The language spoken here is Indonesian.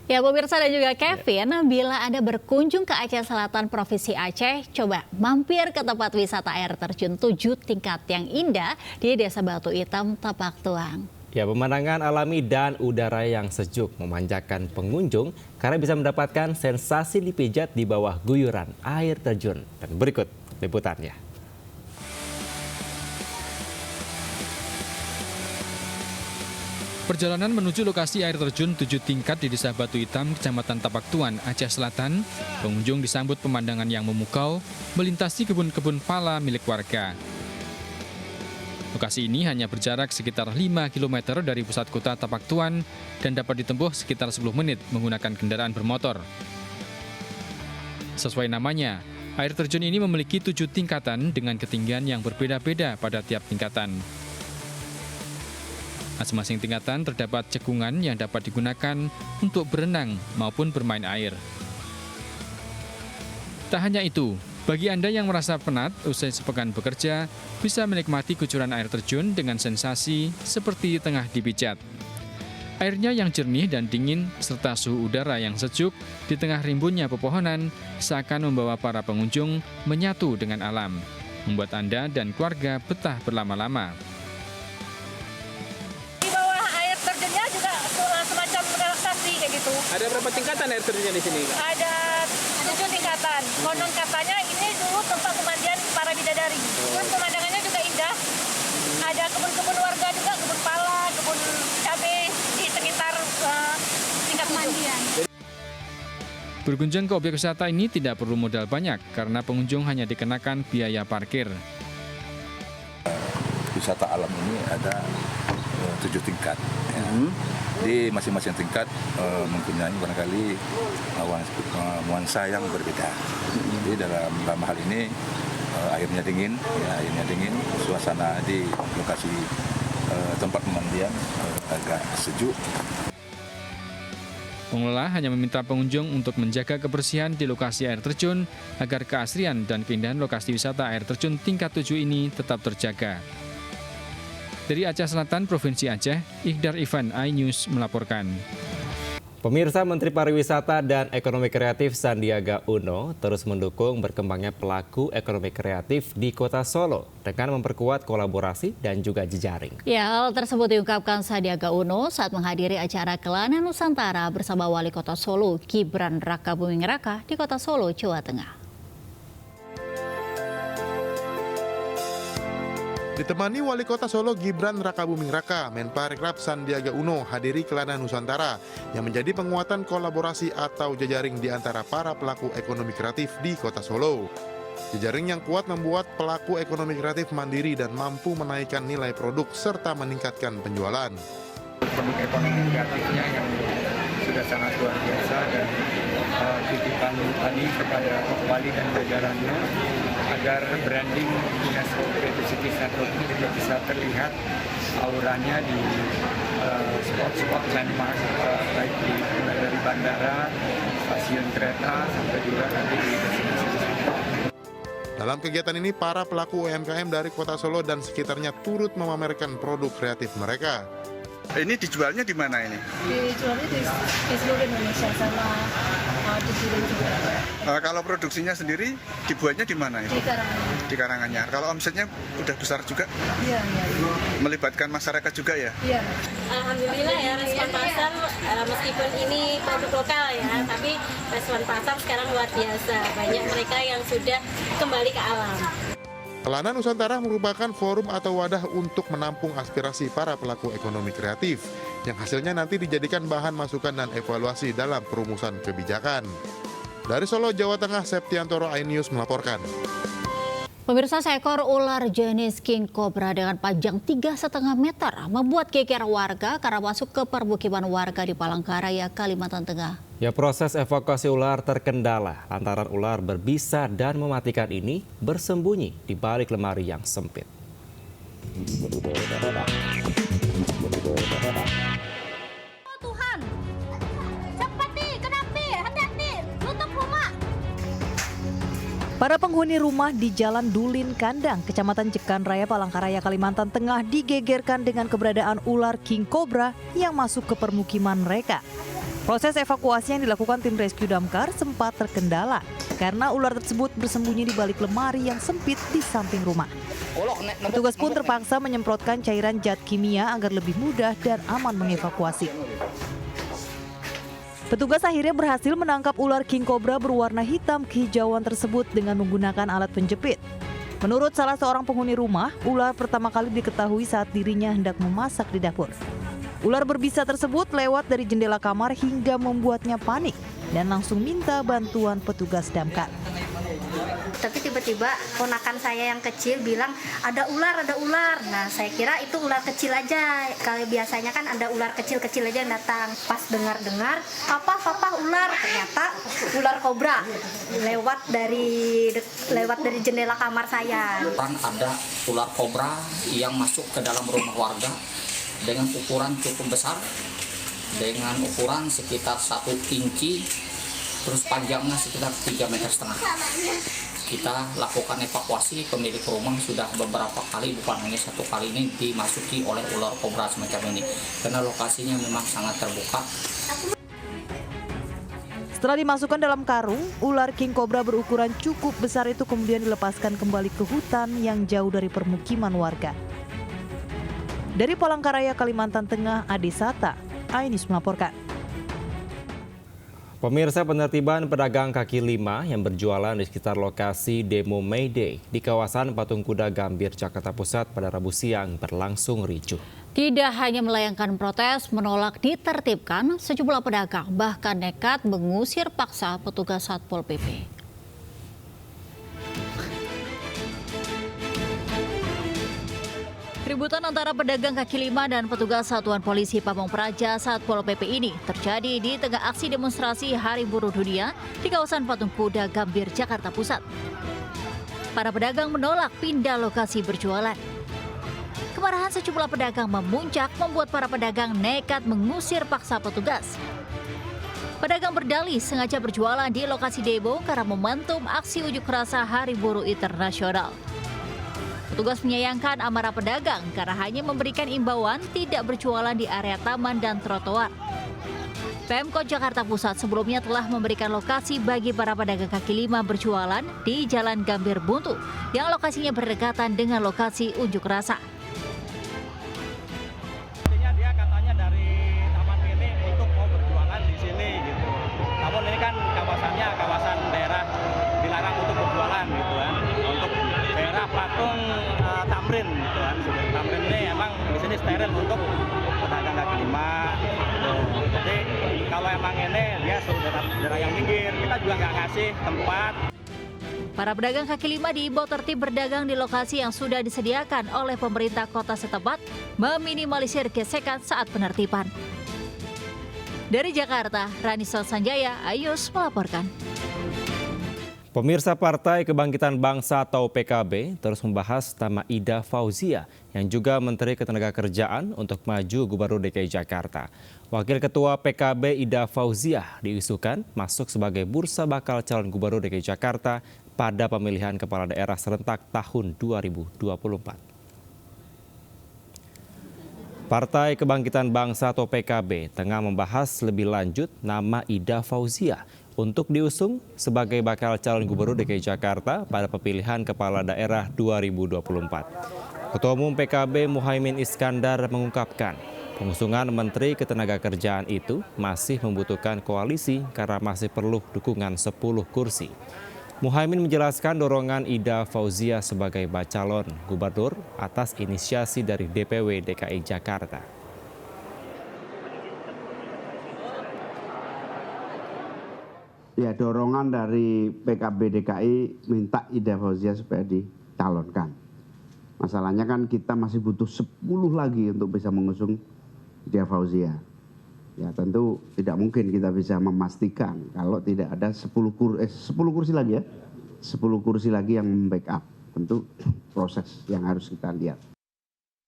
Ya pemirsa dan juga Kevin, bila Anda berkunjung ke Aceh Selatan Provinsi Aceh, coba mampir ke tempat wisata air terjun 7 tingkat yang indah di Desa Batu Hitam, Tapak Tuang. Ya, pemandangan alami dan udara yang sejuk memanjakan pengunjung karena bisa mendapatkan sensasi dipijat di bawah guyuran air terjun. Dan berikut liputannya. Perjalanan menuju lokasi air terjun 7 tingkat di Desa Batu Hitam, Kecamatan Tapak Tuan, Aceh Selatan, pengunjung disambut pemandangan yang memukau, melintasi kebun-kebun pala milik warga. Lokasi ini hanya berjarak sekitar 5 km dari pusat kota Tapak Tuan dan dapat ditempuh sekitar 10 menit menggunakan kendaraan bermotor. Sesuai namanya, air terjun ini memiliki 7 tingkatan dengan ketinggian yang berbeda-beda pada tiap tingkatan. Masing-masing tingkatan terdapat cekungan yang dapat digunakan untuk berenang maupun bermain air. Tak hanya itu, bagi Anda yang merasa penat usai sepekan bekerja, bisa menikmati kucuran air terjun dengan sensasi seperti tengah dipijat. Airnya yang jernih dan dingin serta suhu udara yang sejuk di tengah rimbunnya pepohonan seakan membawa para pengunjung menyatu dengan alam, membuat Anda dan keluarga betah berlama-lama. Gitu. Ada berapa tingkatan air terjunnya di sini? Ada 7 tingkatan. Konon katanya ini dulu tempat pemandian para bidadari. Terus pemandangannya juga indah. Ada kebun-kebun warga juga, kebun pala, kebun cabai di sekitar tingkat pemandian. Berkunjung ke objek wisata ini tidak perlu modal banyak karena pengunjung hanya dikenakan biaya parkir. Wisata alam ini ada 7 tingkat. Ya. Di masing-masing tingkat mempunyai barangkali nuansa yang berbeda. Jadi dalam hal ini airnya dingin, suasana di lokasi tempat pemandian agak sejuk. Pengelola hanya meminta pengunjung untuk menjaga kebersihan di lokasi air terjun agar keasrian dan keindahan lokasi wisata air terjun tingkat 7 ini tetap terjaga. Dari Aceh Selatan, Provinsi Aceh, Iqdar Ivan, iNews melaporkan. Pemirsa, Menteri Pariwisata dan Ekonomi Kreatif Sandiaga Uno terus mendukung berkembangnya pelaku ekonomi kreatif di Kota Solo dengan memperkuat kolaborasi dan juga jejaring. Ya, hal tersebut diungkapkan Sandiaga Uno saat menghadiri acara Kelana Nusantara bersama Wali Kota Solo, Gibran Rakabuming Raka di Kota Solo, Jawa Tengah. Ditemani Wali Kota Solo Gibran Rakabuming Raka, Menparekraf Sandiaga Uno hadiri Kelana Nusantara yang menjadi penguatan kolaborasi atau jejaring di antara para pelaku ekonomi kreatif di Kota Solo. Jejaring yang kuat membuat pelaku ekonomi kreatif mandiri dan mampu menaikkan nilai produk serta meningkatkan penjualan. Produk ekonomi kreatifnya yang sudah sangat luar biasa dan titipan tadi kepada Wali dan jajarannya agar branding UNESCO Creative City Network ini juga bisa terlihat auranya di spot-spot landmark baik mulai dari bandara, stasiun kereta sampai juga nanti di destinasi. Dalam kegiatan ini, para pelaku UMKM dari Kota Solo dan sekitarnya turut memamerkan produk kreatif mereka. Ini dijualnya di mana ini? Dijualnya di seluruh Indonesia sama di Jilin juga. Kalau produksinya sendiri dibuatnya di mana itu? Di Karanganyar. Di Karanganyar. Kalau omsetnya udah besar juga? Iya. Melibatkan masyarakat juga ya? Iya. Alhamdulillah ya, respon pasar meskipun ini produk lokal ya, tapi respon pasar sekarang luar biasa. Banyak mereka yang sudah kembali ke alam. Kelana Nusantara merupakan forum atau wadah untuk menampung aspirasi para pelaku ekonomi kreatif yang hasilnya nanti dijadikan bahan masukan dan evaluasi dalam perumusan kebijakan. Dari Solo, Jawa Tengah, Septiantoro, iNews melaporkan. Pemirsa, seekor ular jenis King Cobra dengan panjang 3,5 meter membuat geger warga karena masuk ke permukiman warga di Palangkaraya, Kalimantan Tengah. Ya, proses evakuasi ular terkendala lantaran ular berbisa dan mematikan ini bersembunyi di balik lemari yang sempit. Para penghuni rumah di Jalan Dulin Kandang, Kecamatan Jekan Raya, Palangkaraya, Kalimantan Tengah digegerkan dengan keberadaan ular King Cobra yang masuk ke permukiman mereka. Proses evakuasi yang dilakukan tim rescue damkar sempat terkendala karena ular tersebut bersembunyi di balik lemari yang sempit di samping rumah. Petugas pun terpaksa menyemprotkan cairan zat kimia agar lebih mudah dan aman mengevakuasi. Petugas akhirnya berhasil menangkap ular king cobra berwarna hitam kehijauan tersebut dengan menggunakan alat penjepit. Menurut salah seorang penghuni rumah, ular pertama kali diketahui saat dirinya hendak memasak di dapur. Ular berbisa tersebut lewat dari jendela kamar hingga membuatnya panik dan langsung minta bantuan petugas damkar. Tapi tiba-tiba ponakan saya yang kecil bilang ada ular. Nah saya kira itu ular kecil aja. Kalau biasanya kan ada ular kecil-kecil aja yang datang. Pas dengar-dengar, papa ular. Ternyata ular kobra lewat dari jendela kamar saya. Ada ular kobra yang masuk ke dalam rumah warga dengan ukuran cukup besar, dengan ukuran sekitar 1 inci, terus panjangnya sekitar 3,5 meter. Kita lakukan evakuasi, pemilik rumah sudah beberapa kali, bukan hanya 1 kali ini, dimasuki oleh ular kobra semacam ini, karena lokasinya memang sangat terbuka. Setelah dimasukkan dalam karung, ular king cobra berukuran cukup besar itu kemudian dilepaskan kembali ke hutan yang jauh dari permukiman warga. Dari Palangkaraya, Kalimantan Tengah, Adi Sata, Ainis melaporkan. Pemirsa, penertiban pedagang kaki lima yang berjualan di sekitar lokasi demo May Day di kawasan Patung Kuda Gambir, Jakarta Pusat pada Rabu siang berlangsung ricuh. Tidak hanya melayangkan protes menolak ditertibkan, sejumlah pedagang bahkan nekat mengusir paksa petugas Satpol PP. Keributan antara pedagang kaki lima dan petugas Satuan Polisi Pamong Praja Satpol PP ini terjadi di tengah aksi demonstrasi Hari Buruh Dunia di kawasan Patung Kuda Gambir, Jakarta Pusat. Para pedagang menolak pindah lokasi berjualan. Kemarahan sejumlah pedagang memuncak membuat para pedagang nekat mengusir paksa petugas. Pedagang berdalih sengaja berjualan di lokasi demo karena momentum aksi unjuk rasa Hari Buruh Internasional. Petugas menyayangkan amarah pedagang karena hanya memberikan imbauan tidak berjualan di area taman dan trotoar. Pemkot Jakarta Pusat sebelumnya telah memberikan lokasi bagi para pedagang kaki lima berjualan di Jalan Gambir Buntu yang lokasinya berdekatan dengan lokasi unjuk rasa. Dia katanya dari taman ini untuk mau berjualan di sini gitu. Namun ini kan kawasannya kawasan daerah dilarang untuk berjualan gitu kan. Untuk daerah patung Tamrin gitu kan. Tamrin ini emang di sini steril untuk pedagang kaki lima. Gitu. Jadi kalau emang ini dia suruh daerah yang minggir, kita juga nggak ngasih tempat. Para pedagang kaki lima diimbau tertib berdagang di lokasi yang sudah disediakan oleh pemerintah kota setempat, meminimalisir gesekan saat penertiban. Dari Jakarta, Ranisa Sanjaya, Ayus melaporkan. Pemirsa, Partai Kebangkitan Bangsa atau PKB terus membahas nama Ida Fauzia yang juga Menteri Ketenagakerjaan untuk maju Gubernur DKI Jakarta. Wakil Ketua PKB Ida Fauzia diusulkan masuk sebagai bursa bakal calon Gubernur DKI Jakarta pada pemilihan kepala daerah serentak tahun 2024. Partai Kebangkitan Bangsa atau PKB tengah membahas lebih lanjut nama Ida Fauzia untuk diusung sebagai bakal calon Gubernur DKI Jakarta pada pemilihan kepala daerah 2024. Ketua Umum PKB Muhaimin Iskandar mengungkapkan, pengusungan Menteri Ketenagakerjaan itu masih membutuhkan koalisi karena masih perlu dukungan 10 kursi. Muhaimin menjelaskan dorongan Ida Fauzia sebagai bacalon gubernur atas inisiasi dari DPW DKI Jakarta. Ya, dorongan dari PKB DKI minta Ida Fauzia supaya dicalonkan. Masalahnya kan kita masih butuh 10 lagi untuk bisa mengusung Ida Fauzia. Ya tentu tidak mungkin kita bisa memastikan kalau tidak ada 10 kursi lagi ya. 10 kursi lagi yang membackup. Tentu proses yang harus kita lihat.